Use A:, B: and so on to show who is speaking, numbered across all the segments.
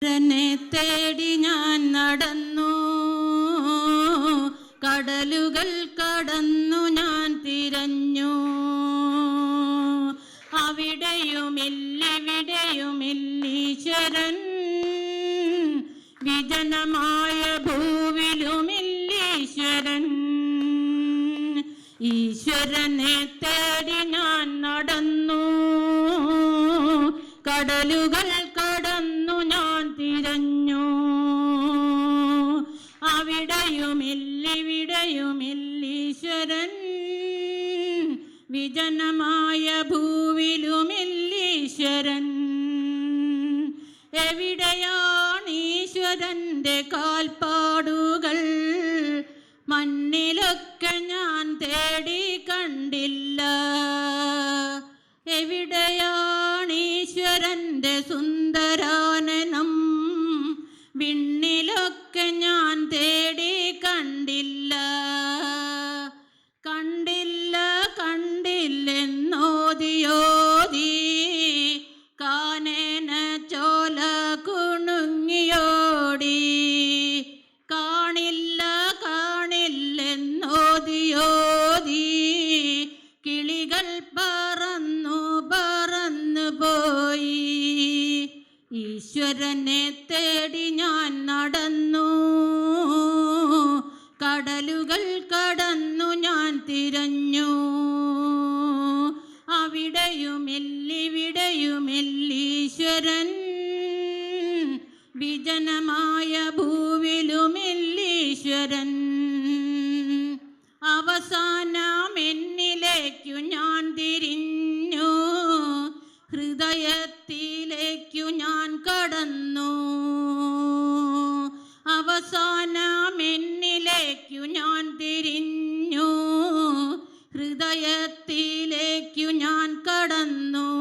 A: ഈശ്വരനെ തേടി ഞാൻ നടന്നു, കടലുകൾ കടന്നു ഞാൻ തിരഞ്ഞു. അവിടെയുമില്ലിവിടെയുമില്ലീശ്വരൻ, വിജനമായ ഭൂവിലുമില്ലീശ്വരൻ. ഈശ്വരനെ തേടി ഞാൻ നടന്നു, കടലുകൾ കടന്നു ഞാൻ തിരഞ്ഞു. അവിടെയുമില്ലിവിടെയുമില്ലീശ്വരൻ, വിജനമായ ഭൂവിലുമില്ലീശ്വരൻ. എവിടെയാണീശ്വരൻ്റെ കാൽപ്പാടുകൾ? മണ്ണിലൊക്കെ ഞാൻ തേടി കണ്ടില്ല. എവിടെയാണീശ്വരൻ്റെ സുന്ദരാനനം? വിണ്ണിലൊക്കെ ഞാൻ തേടി കണ്ടില്ല. കണ്ടില്ല കണ്ടില്ലെന്നോതിയോതി കാനന ചോല കുണുങ്ങിയോടി. കാണില്ല കാണില്ലെന്നോതിയോതി കിളികൾ പറന്നു പറന്നു പോയി. ഈശ്വരനെ തേടി ഞാൻ നടന്നു, കടലുകൾ കടന്നു ഞാൻ തിരഞ്ഞു. അവിടെയുമില്ലിവിടെയുമില്ലീശ്വരൻ, വിജനമായ ഭൂവിലുമില്ലീശ്വരൻ. അവസാനം എന്നിലേക്കു ഞാൻ തിരിഞ്ഞു, ഹൃദയത്തിലേക്കു ഞാൻ കടന്നു. അവസാനം എന്നിലേക്കു ഞാൻ തിരിഞ്ഞു, ഹൃദയത്തിലേക്കു ഞാൻ കടന്നു.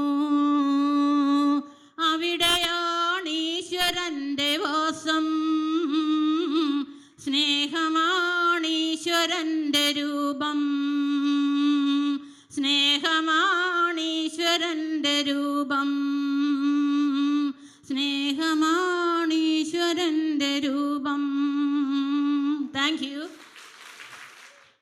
A: അവിടെയാണീശ്വരൻ്റെ വാസം, സ്നേഹമാണീശ്വരൻ്റെ രൂപം. സ്നേഹമാണീശ്വരൻ്റെ രൂപം, സ്നേഹമാ